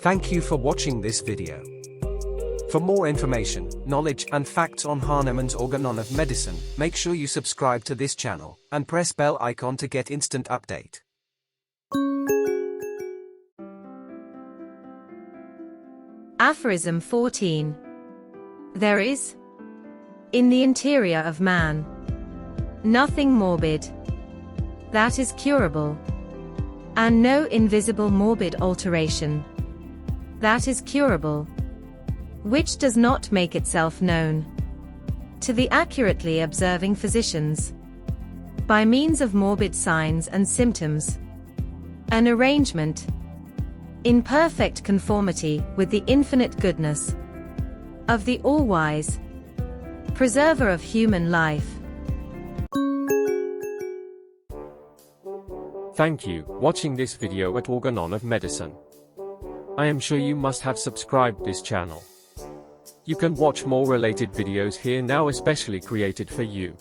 Thank you for watching this video. For more information, knowledge and facts on Hahnemann's Organon of Medicine, make sure you subscribe to this channel and press bell icon to get instant update. Aphorism 14. There is, in the interior of man, nothing morbid that is curable, and no invisible morbid alteration that is curable, which does not make itself known to the accurately observing physicians by means of morbid signs and symptoms, an arrangement in perfect conformity with the infinite goodness of the all-wise preserver of human life. Thank you for watching this video at Organon of Medicine. I am sure you must have subscribed this channel. You can watch more related videos here now, especially created for you.